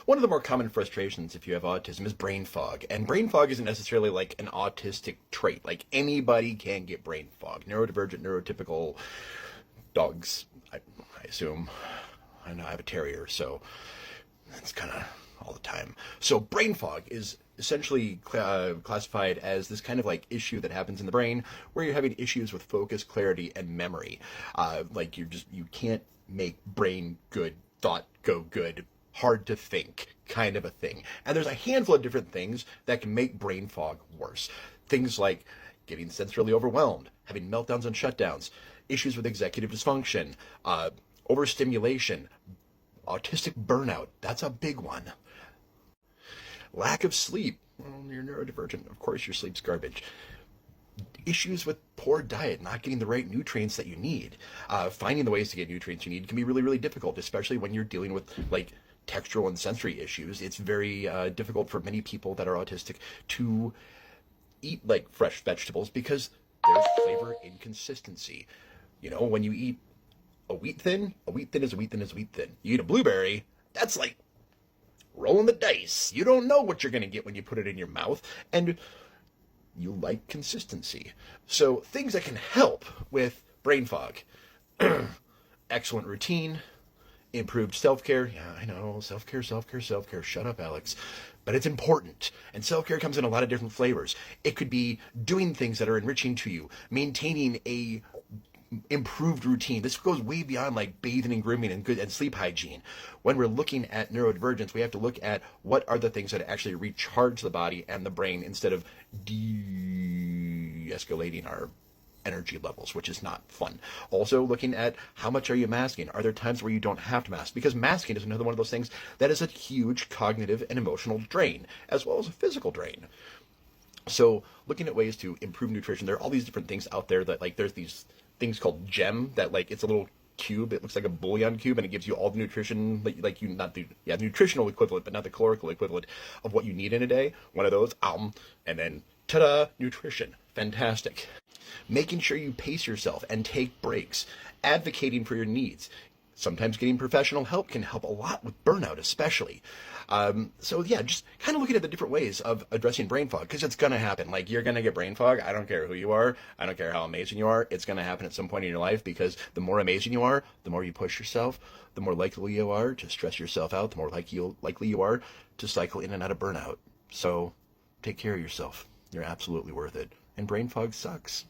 One of the more common frustrations if you have autism is brain fog. And brain fog isn't necessarily like an autistic trait. Like anybody can get brain fog. Neurodivergent, neurotypical dogs, I assume. I know I have a terrier, so that's kind of all the time. So brain fog is essentially classified as this kind of like issue that happens in the brain where you're having issues with focus, clarity, and memory. Like you can't make brain good thought go good, hard to think kind of a thing. And there's a handful of different things that can make brain fog worse. Things like getting sensorily overwhelmed, having meltdowns and shutdowns, issues with executive dysfunction, overstimulation, autistic burnout. That's a big one. Lack of sleep. Well, you're neurodivergent. Of course your sleep's garbage. Issues with poor diet, not getting the right nutrients that you need. Finding the ways to get nutrients you need can be really, really difficult, especially when you're dealing with like textural and sensory issues. It's very difficult for many people that are autistic to eat like fresh vegetables because there's flavor inconsistency. You know, when you eat a wheat thin is a wheat thin is a wheat thin. You eat a blueberry, that's like rolling the dice. You don't know what you're going to get when you put it in your mouth, and you like consistency. So things that can help with brain fog. Excellent routine, improved self-care. Yeah, I know, self-care. Shut up, Alex. But it's important. And self-care comes in a lot of different flavors. It could be doing things that are enriching to you, maintaining a improved routine. This goes way beyond like bathing and grooming and good and sleep hygiene. When we're looking at neurodivergence, we have to look at what are the things that actually recharge the body and the brain instead of de-escalating our energy levels, which is not fun. Also looking at how much are you masking? Are there times where you don't have to mask? Because masking is another one of those things that is a huge cognitive and emotional drain, as well as a physical drain. So looking at ways to improve nutrition, there are all these different things out there that like there's these things called GEM that like it's a little cube. It looks like a bouillon cube, and it gives you all the nutrition like you not the nutritional equivalent, but not the calorical equivalent of what you need in a day. One of those, and then ta-da, nutrition, fantastic. Making sure you pace yourself and take breaks, advocating for your needs. Sometimes getting professional help can help a lot with burnout, especially. So yeah, just kind of looking at the different ways of addressing brain fog, because it's going to happen. Like, you're going to get brain fog. I don't care who you are. I don't care how amazing you are. It's going to happen at some point in your life, because the more amazing you are, the more you push yourself, the more likely you are to stress yourself out, the more likely you are to cycle in and out of burnout. So take care of yourself. You're absolutely worth it. And brain fog sucks.